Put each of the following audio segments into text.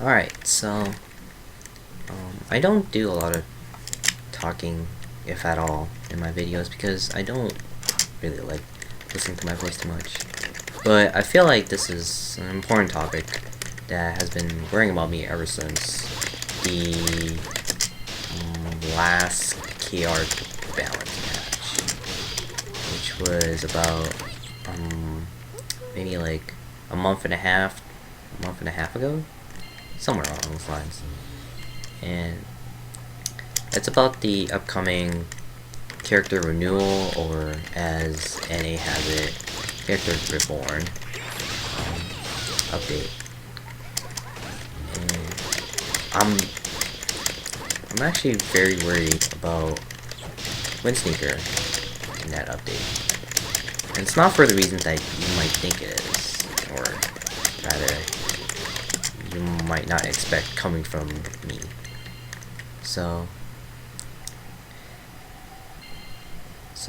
Alright, so I don't do a lot of talking, if at all, in my videos because I don't really like listening to my voice too much. But I feel like this is an important topic that has been worrying about me ever since the last KR balance match, which was about maybe like a month and a half ago, somewhere along those lines. And it's about the upcoming character renewal, or as NA has it, character reborn update. And I'm actually very worried about Windsneaker in that update. And it's not for the reasons that you might think it is, or rather, you might not expect coming from me. So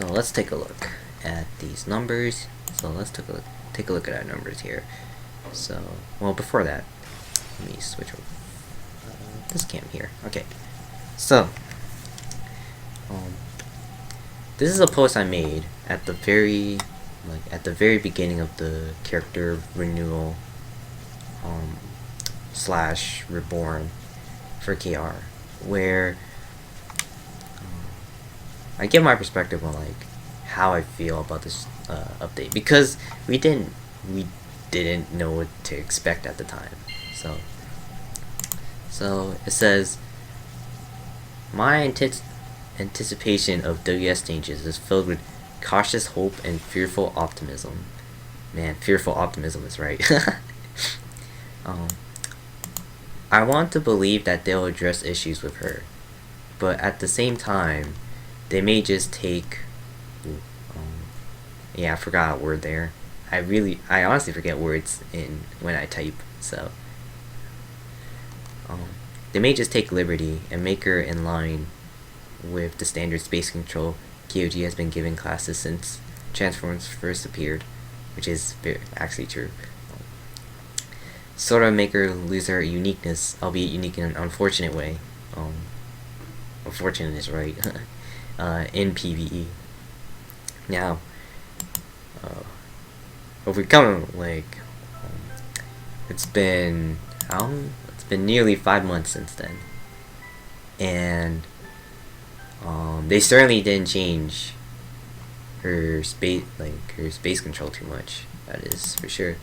let's take a look at these numbers. So let's take a look at our numbers here. So, well, before that, let me switch over this cam here. Okay. So, this is a post I made at the very beginning of the character renewal / reborn for KR, where I give my perspective on like how I feel about this update, because we didn't know what to expect at the time. So it says, my anticipation of WS changes is filled with cautious hope and fearful optimism. Man, fearful optimism is right. I want to believe that they'll address issues with her, but at the same time, they may just take. Yeah, I forgot a word there. I honestly forget words when I type. So, they may just take liberty and make her in line with the standard space control KOG has been given classes since Transformers first appeared, which is actually true. Sort of make her lose her uniqueness, albeit unique in an unfortunate way. Unfortunate is right. In PvE. Now, if we come like, it's been nearly 5 months since then, and they certainly didn't change her space control too much. That is for sure.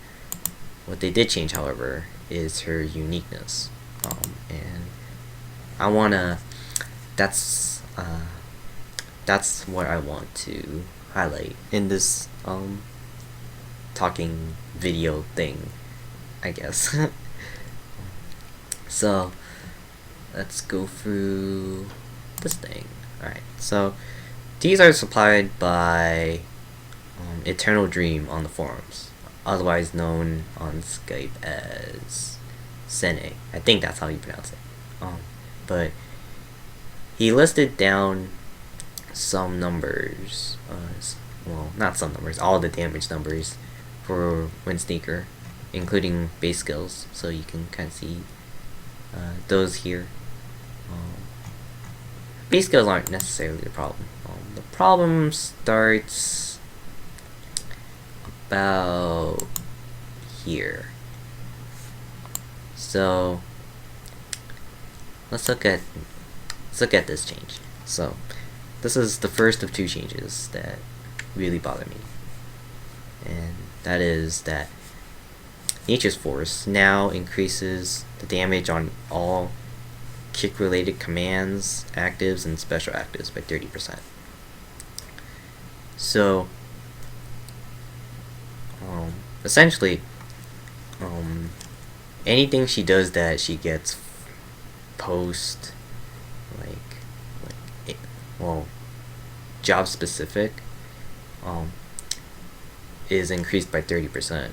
What they did change, however, is her uniqueness, and that's what I want to highlight in this talking video thing, I guess. So let's go through this thing. Alright, so these are supplied by Eternal Dream on the forums, otherwise known on Skype as Sene. I think that's how you pronounce it. But he listed down some numbers, well, not some numbers, all the damage numbers for Windsneaker, including base skills, so you can kind of see those here. Base skills aren't necessarily the problem. The problem starts about here. So let's look at this change. So this is the first of two changes that really bother me, and that is that Nature's Force now increases the damage on all kick-related commands, actives, and special actives by 30%. So, essentially, anything she does that she gets post, job specific, is increased by 30%.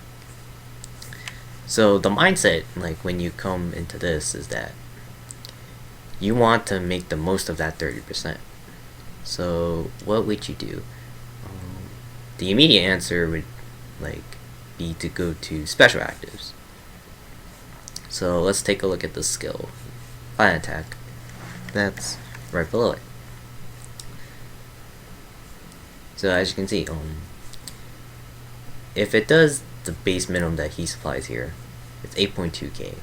So the mindset, like when you come into this, is that you want to make the most of that 30%. So what would you do? The immediate answer would be to go to special actives. So let's take a look at the skill. Fire attack. That's right below it. So as you can see, if it does the base minimum that he supplies here, it's 8.2k.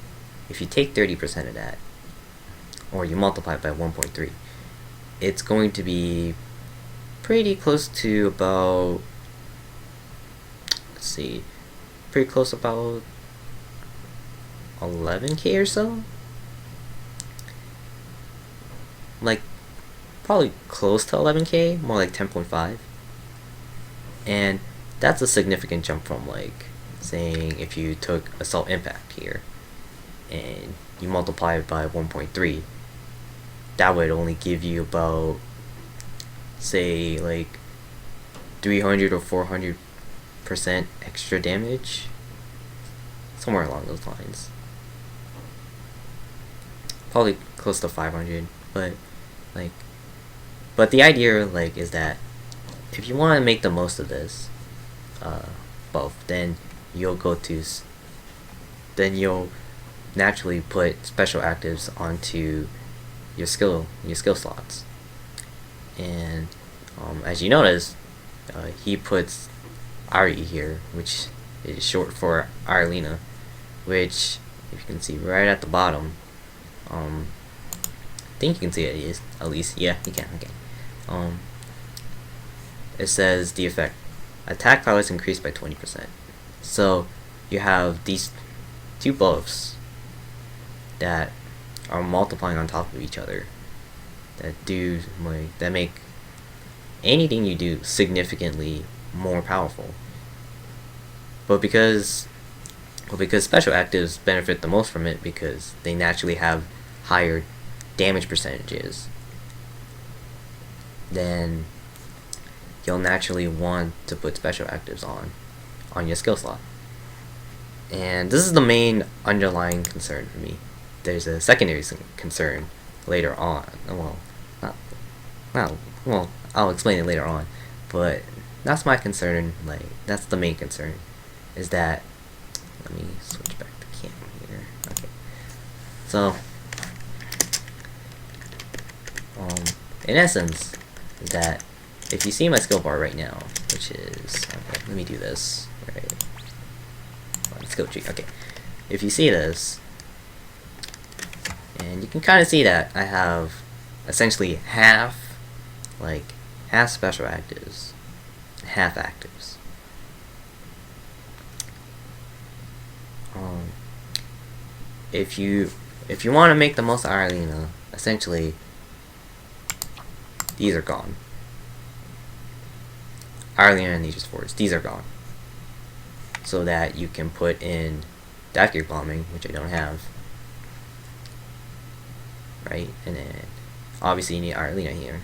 If you take 30% of that, or you multiply it by 1.3, it's going to be pretty close to about, let's see, pretty close about 11k or so. Like, probably close to 11k, more like 10.5. And that's a significant jump from, like, saying if you took assault impact here and you multiply it by 1.3, that would only give you about, say, like 300 or 400% extra damage, somewhere along those lines. Probably close to 500, but the idea, like, is that if you want to make the most of this buff, then you'll naturally put special actives onto your skill slots. And as you notice, he puts Ari here, which is short for Arlena, which, if you can see right at the bottom, I think you can see it at least. Yeah, you can. Okay. It says the effect: attack power is increased by 20%. So you have these two buffs that are multiplying on top of each other, that make anything you do significantly more powerful. But because special actives benefit the most from it, because they naturally have higher damage percentages, then you'll naturally want to put special actives on your skill slot. And this is the main underlying concern for me. There's a secondary concern later on. Well, I'll explain it later on. But that's my concern. Like, that's the main concern. Is that, let me switch back to camera here. Okay. So, in essence, is that if you see my skill bar right now, which is, okay, let me do this. Right. Skill tree. Okay. If you see this, and you can kind of see that I have essentially half special actives, half actives. If you want to make the most of Arlena, essentially these are gone. Arlena and Nature's Force, these are gone. So that you can put in dive kick bombing, which I don't have. Right? And then obviously you need Arlena here.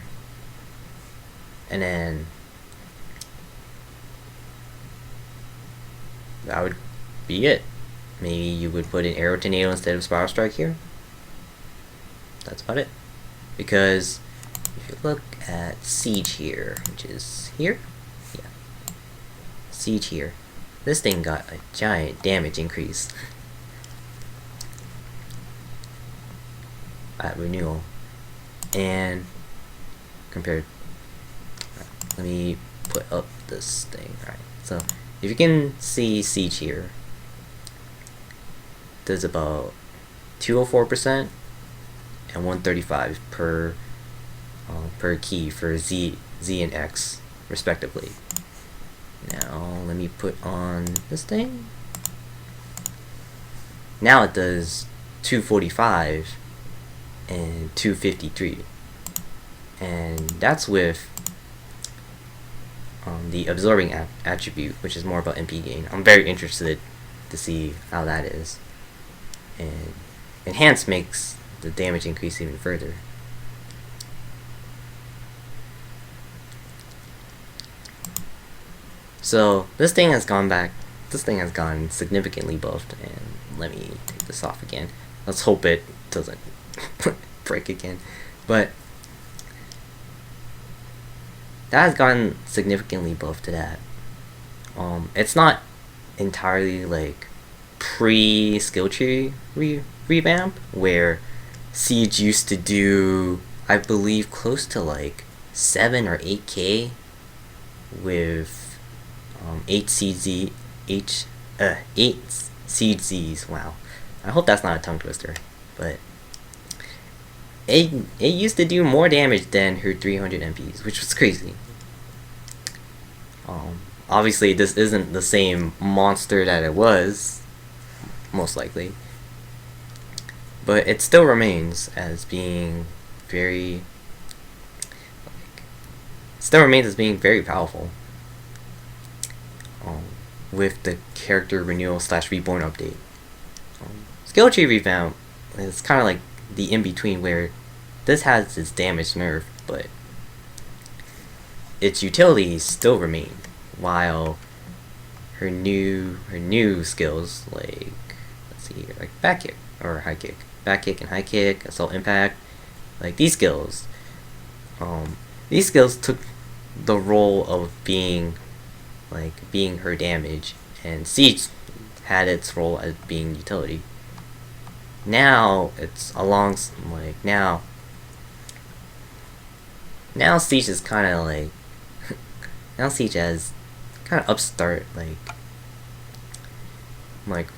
And then that would be it. Maybe you would put an Arrow Tornado instead of Spiral Strike here. That's about it. Because if you look at Siege here, which is here, yeah, Siege here, this thing got a giant damage increase at Renewal. And compared, let me put up this thing. Alright, so if you can see Siege here, does about 204% and 135 per key for Z and X respectively. Now let me put on this thing. Now it does 245 and 253, and that's with the absorbing attribute, which is more about MP gain. I'm very interested to see how that is. And enhance makes the damage increase even further. So this thing has gone significantly buffed, and let me take this off again. Let's hope it doesn't break again. But that has gotten significantly buffed to that. It's not entirely like pre-skill tree revamp, where Siege used to do, I believe, close to like 7 or 8k with 8 Siege Z's. Wow, I hope that's not a tongue twister, but it used to do more damage than her 300 MPs, which was crazy. Obviously, this isn't the same monster that it was, most likely, but it still remains as being very, very powerful. With the character renewal / reborn update, skill tree revamp is kind of like the in between, where this has its damage nerfed, but its utilities still remain, while her new skills, like, let's see here, like back kick or high kick, back kick and high kick, assault impact, like these skills took the role of being her damage, and Siege had its role as being utility. Now it's along, like, now Siege is kind of like now Siege has kind of upstart,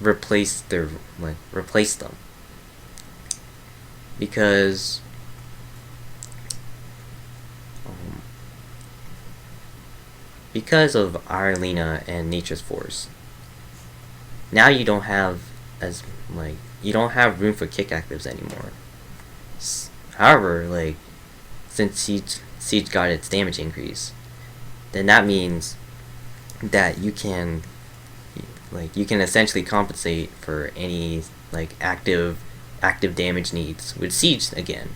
replace them, because of Arlena and Nature's Force. Now you don't have room for kick actives anymore. However, since Siege got its damage increase, then that means that you can essentially compensate for any active damage needs with Siege again.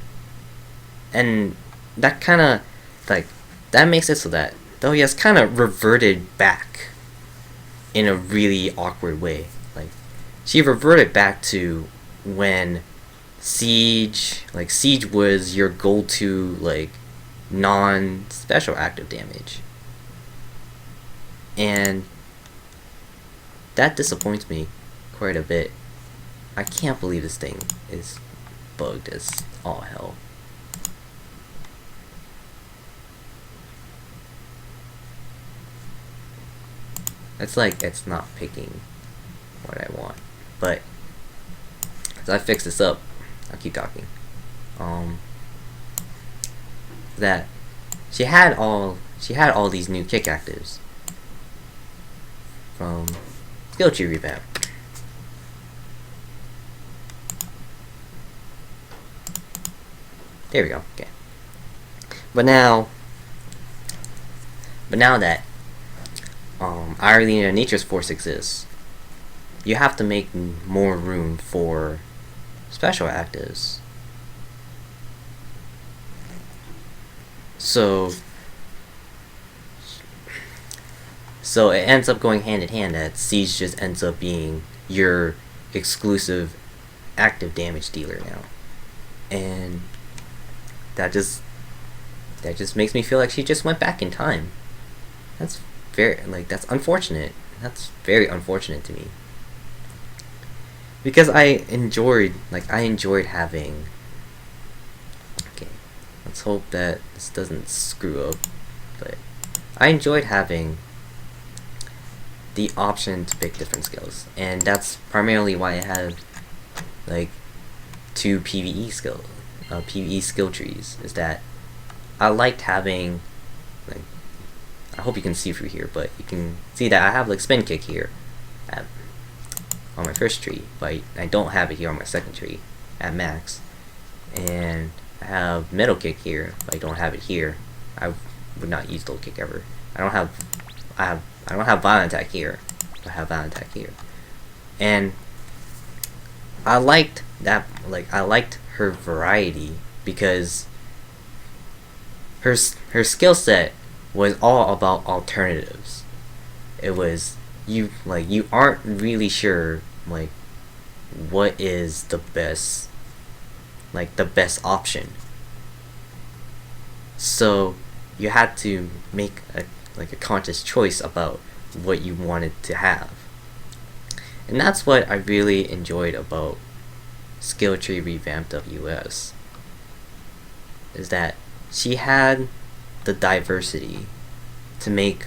And that kind of that makes it so that though he has kind of reverted back in a really awkward way. She reverted back to when Siege was your go-to non-special active damage, and that disappoints me quite a bit. I can't believe this thing is bugged as all hell. It's like it's not picking what I want. But as I fix this up, I'll keep talking. That she had all these new kick actives from skill tree revamp. There we go. Okay. But now that Arlena and Nature's Force exists, you have to make more room for special actives. So it ends up going hand in hand that Siege just ends up being your exclusive active damage dealer now. And that just makes me feel like she just went back in time. That's that's unfortunate. That's very unfortunate to me. Because I enjoyed having, okay, let's hope that this doesn't screw up, but I enjoyed having the option to pick different skills, and that's primarily why I had two PvE skill trees, is that I liked having, I hope you can see through here, but you can see that I have spin kick here on my first tree, but I don't have it here on my second tree at max, and I have metal kick here, but I don't have it here. I would not use dual kick ever. I don't have violent attack here, but I have violent attack here, and I liked that. I liked her variety, because her skill set was all about alternatives. It was you aren't really sure what is the best option. So you had to make a conscious choice about what you wanted to have. And that's what I really enjoyed about Skill Tree Revamped WS, is that she had the diversity to make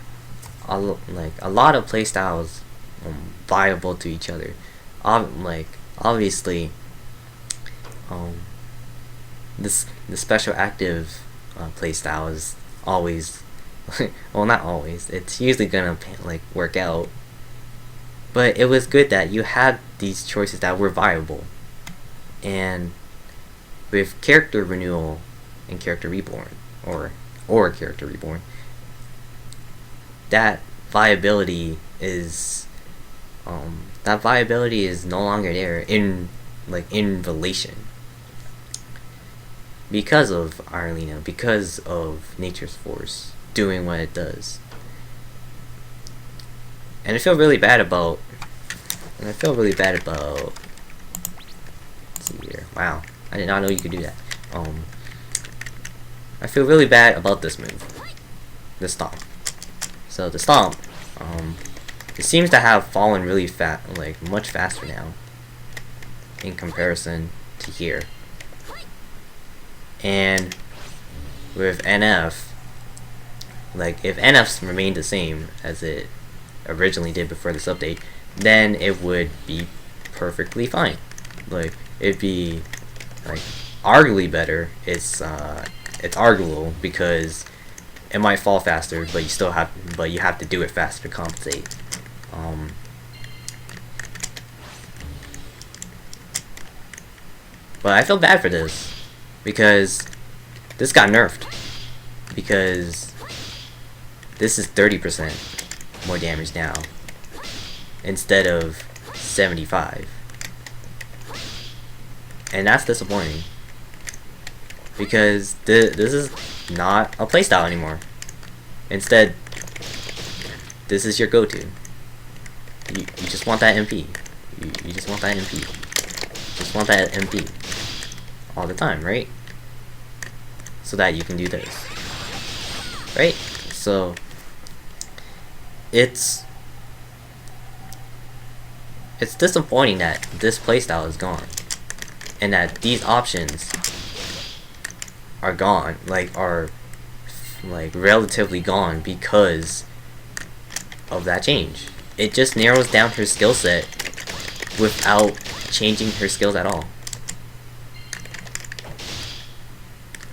a lot of playstyles viable to each other. Obviously, the special active playstyle is always well, not always. It's usually gonna work out. But it was good that you had these choices that were viable, and with character renewal and character reborn, or character reborn, that viability is no longer there in relation, because of Arlena, because of Nature's Force doing what it does. And I feel really bad about let's see here. Wow, I did not know you could do that. I feel really bad about this move, the stomp. So the stomp, it seems to have fallen really much faster now in comparison to here. And with NF, if NF's remained the same as it originally did before this update, then it would be perfectly fine. It'd be arguably better. It's arguable because it might fall faster, but you have to do it faster to compensate. But I feel bad for this because this got nerfed, because this is 30% more damage now instead of 75, and that's disappointing because this is not a playstyle anymore. Instead, this is your go-to. You just want that MP. You just want that MP. Just want that MP all the time, right? So that you can do this, right? So it's disappointing that this playstyle is gone, and that these options are gone, are relatively gone because of that change. It just narrows down her skill set without changing her skills at all.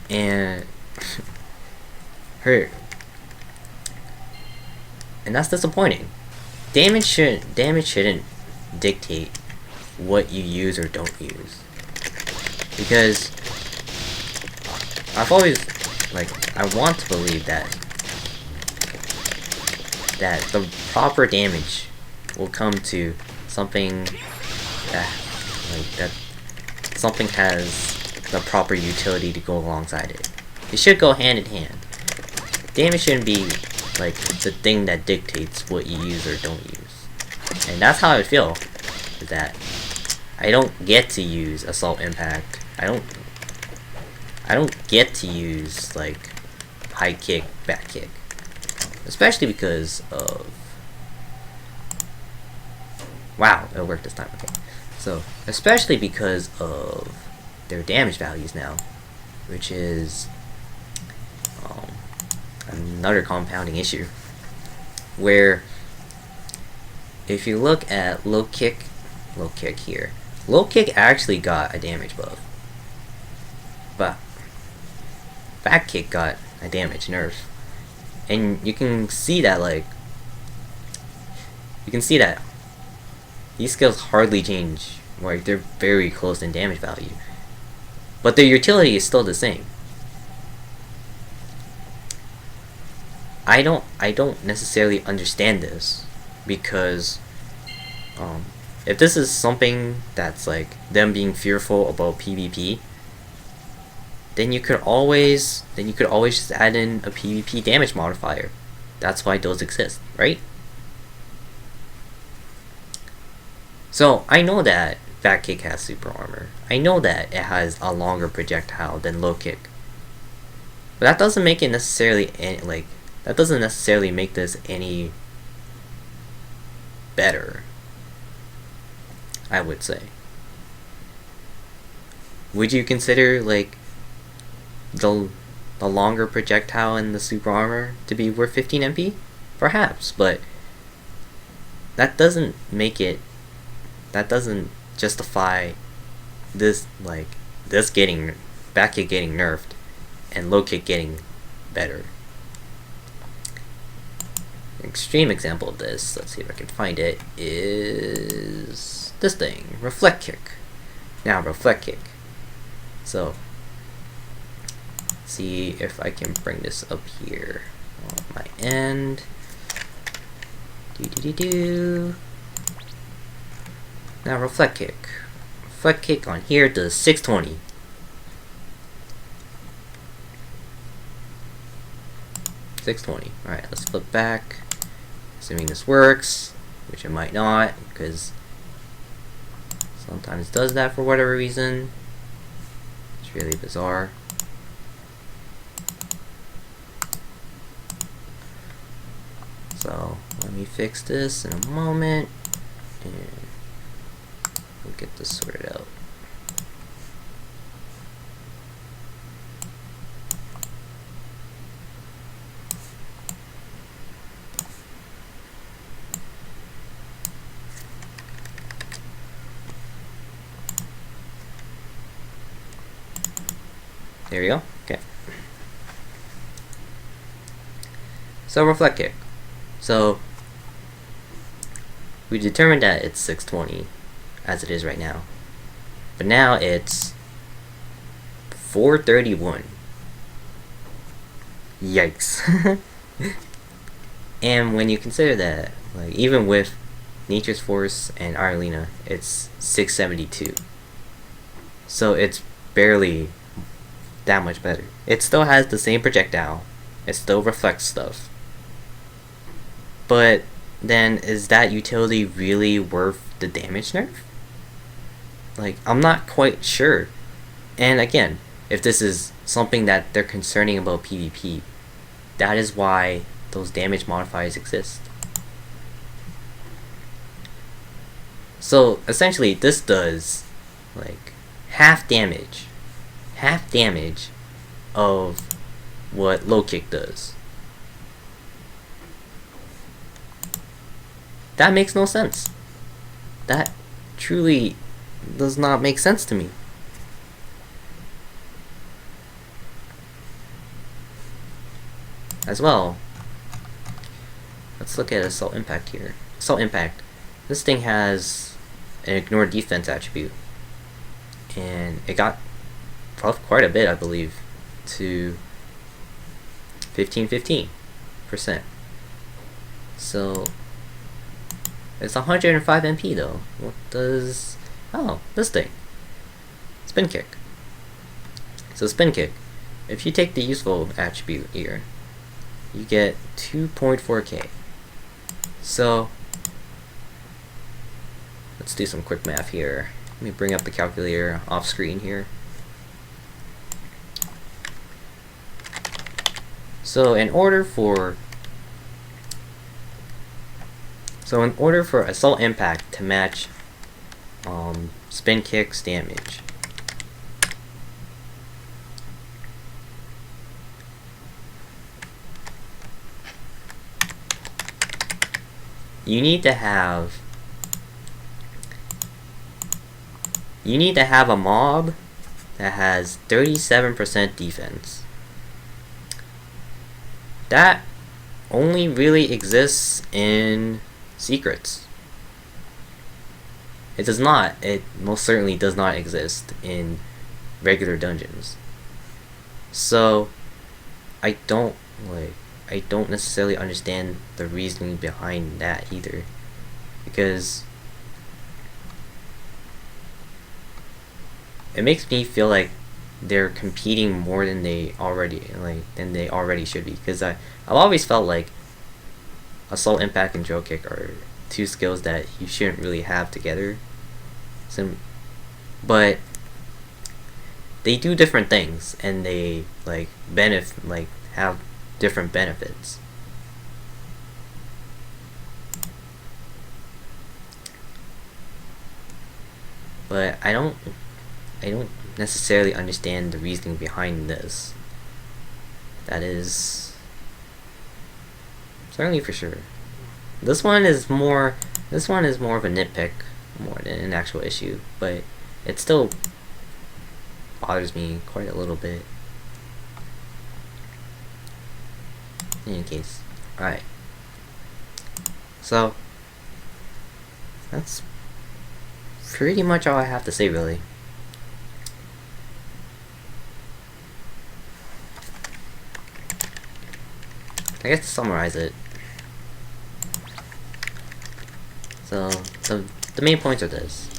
And that's disappointing. Damage shouldn't dictate what you use or don't use, because I've always I want to believe that the proper damage will come to something that something has the proper utility to go alongside it. It should go hand in hand. Damage shouldn't be the thing that dictates what you use or don't use. And that's how I feel, is that I don't get to use Assault Impact. I don't get to use high kick, back kick, especially because of wow, it worked this time. Okay, so especially because of their damage values now, which is another compounding issue, where if you look at low kick here, low kick actually got a damage buff, but back kick got a damage nerf, and you can see that these skills hardly change. They're very close in damage value, but their utility is still the same. I don't necessarily understand this, because if this is something that's them being fearful about PvP, then you could always just add in a PvP damage modifier. That's why those exist, right? So I know that back kick has super armor. I know that it has a longer projectile than low kick. But that doesn't make it necessarily that doesn't necessarily make this any better. I would say. Would you consider like the longer projectile in the super armor to be worth 15 MP? Perhaps, but that doesn't make it. That doesn't justify this getting back kick getting nerfed and low kick getting better. An extreme example of this, let's see if I can find it, is this thing, reflect kick. Now reflect kick. So see if I can bring this up here on my end. Now reflect kick. Reflect kick on here does 620. Alright, let's flip back. Assuming this works, which it might not, because sometimes it does that for whatever reason. It's really bizarre. So let me fix this in a moment, and we'll get this sorted out. There we go. Okay. So reflect kick. So we determined that it's 620 as it is right now. But now it's 431. Yikes. And when you consider that, like even with Nature's Force and Arlena, it's 672. So it's barely that much better. It still has the same projectile. It still reflects stuff. But then, is that utility really worth the damage nerf? Like, I'm not quite sure. And again, if this is something that they're concerning about PvP, that is why those damage modifiers exist. So, essentially, this does, like, half damage of what low kick does. That makes no sense. That truly does not make sense to me. As well, let's look at Assault Impact here. Assault Impact. This thing has an Ignore Defense attribute, and it got buffed quite a bit, I believe, to 15%. So it's 105 MP though. What does... oh, this thing. Spin kick. So spin kick. If you take the useful attribute here, you get 2.4k. So let's do some quick math here. Let me bring up the calculator off screen here. So in order for Assault Impact to match Spin Kick's damage, you need to have a mob that has 37% defense. That only really exists in secrets. It most certainly does not exist in regular dungeons. So I don't necessarily understand the reasoning behind that either, because it makes me feel like they're competing more than they already should be. Because I've always felt like Assault Impact and Drill Kick are two skills that you shouldn't really have together. But they do different things, and they have different benefits. but I don't necessarily understand the reasoning behind this. That is certainly for sure. This one is more of a nitpick more than an actual issue, but it still bothers me quite a little bit. In any case, alright. So that's pretty much all I have to say, really. I guess to summarize it, so the main points are this.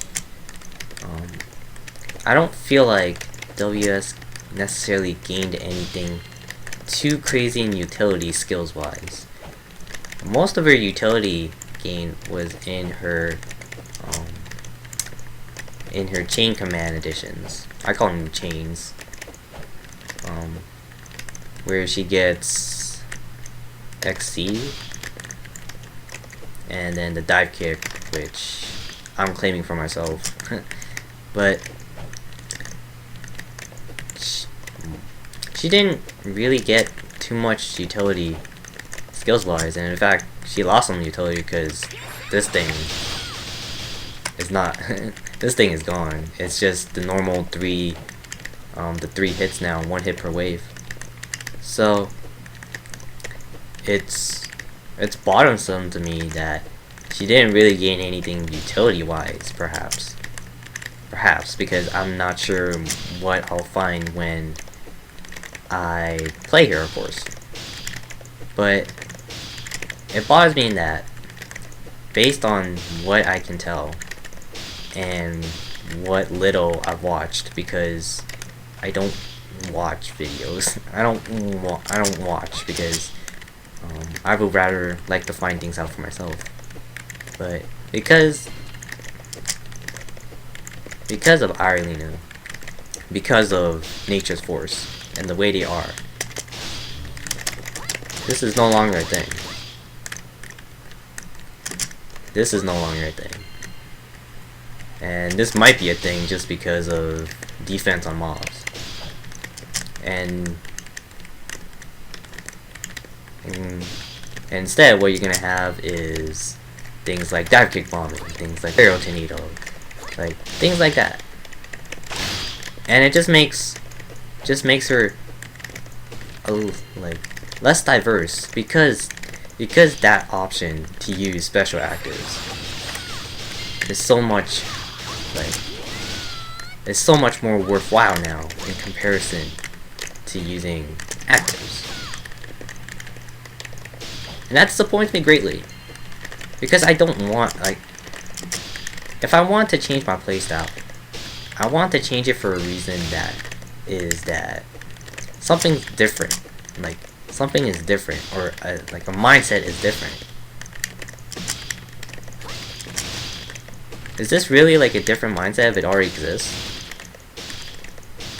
I don't feel like WS necessarily gained anything too crazy in utility skills wise. Most of her utility gain was in her chain command additions. I call them chains. Where she gets XC and then the dive kick, which I'm claiming for myself. But she didn't really get too much utility skills wise, and in fact she lost some utility because this thing is not this thing is gone. It's just the normal three hits now, 1 hit per wave. So it's bothersome to me that she didn't really gain anything utility wise, perhaps because I'm not sure what I'll find when I play her, of course. But it bothers me in that, based on what I can tell and what little I've watched, because I don't watch videos. I don't watch because I would rather like to find things out for myself. But because of Irelina, because of nature's force and the way they are, this is no longer a thing. This is no longer a thing. And this might be a thing just because of defense on mobs. And instead, what you're gonna have is things like dive kick bombing, things like aerial tornado, like things like that. And it just makes her like less diverse, because that option to use special actives is so much it's so much more worthwhile now in comparison to using actives. And that disappoints me greatly, because I don't want, like, if I want to change my playstyle, I want to change it for a reason that is that something's different, like something is different, or like a mindset is different. Is this really like a different mindset if it already exists?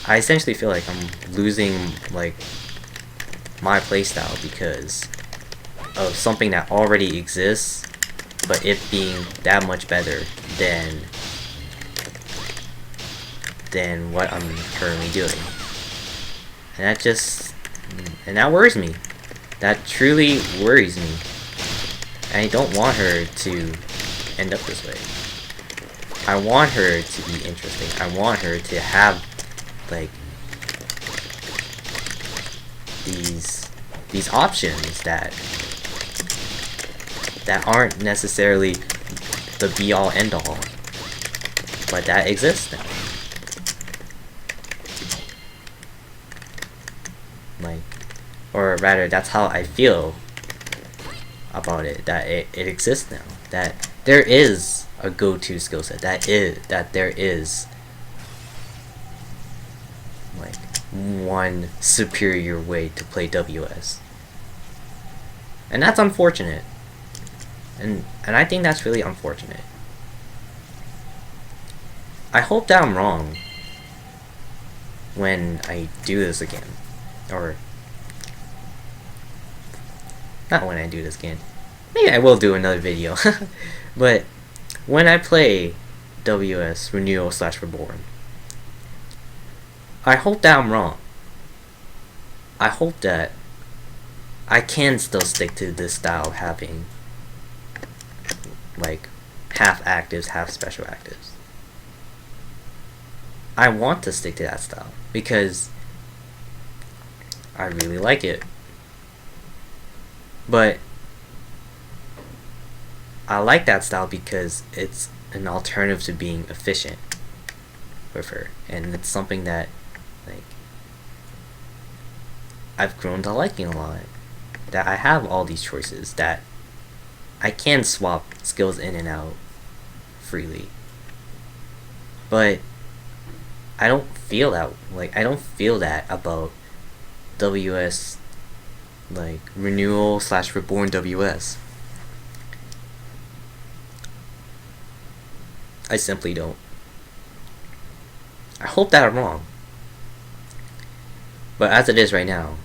I essentially feel like I'm losing like my playstyle because of something that already exists, but it being that much better than what I'm currently doing. And that worries me. That truly worries me. I don't want her to end up this way. I want her to be interesting. I want her to have like these options that aren't necessarily the be all end all, but that exist now. Like, or rather, that's how I feel about it. That it exists now. That there is a go-to skill set. That there is like one superior way to play WS, and that's unfortunate. And I think that's really unfortunate. I hope that I'm wrong when I do this again. Or not when I do this again. Maybe I will do another video. But when I play WS Renewal / Reborn. I hope that I'm wrong. I hope that I can still stick to this style of having like half actives, half special actives. I want to stick to that style because I really like it. But I like that style because it's an alternative to being efficient with her, and it's something that like I've grown to liking a lot. That I have all these choices, that I can swap skills in and out freely. But I don't feel that about WS like Renewal / Reborn WS. I simply don't. I hope that I'm wrong. But as it is right now,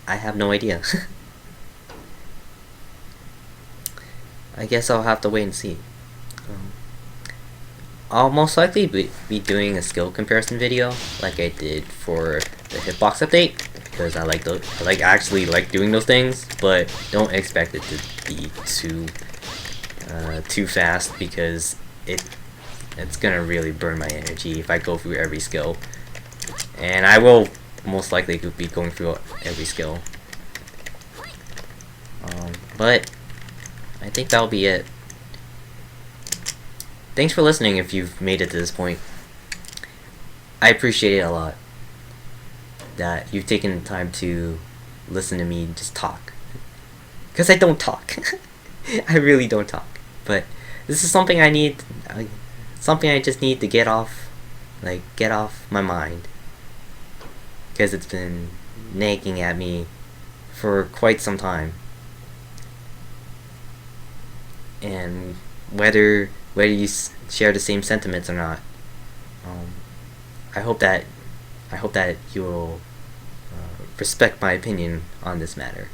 I have no idea. I guess I'll have to wait and see. I'll most likely be doing a skill comparison video like I did for the hitbox update, because I actually like doing those things, but don't expect it to be too fast, because it's gonna really burn my energy if I go through every skill, and I will most likely be going through every skill. But I think that'll be it. Thanks for listening if you've made it to this point. I appreciate it a lot that you've taken the time to listen to me just talk. Because I don't talk. I really don't talk. But this is something I need, something I just need to get off my mind. Because it's been nagging at me for quite some time. And whether you share the same sentiments or not, I hope that you'll respect my opinion on this matter.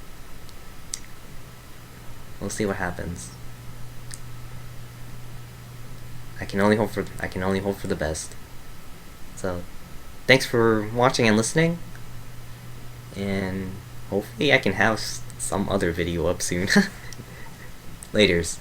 We'll see what happens. I can only hope for the best. So, thanks for watching and listening, and hopefully I can have some other video up soon. Laters.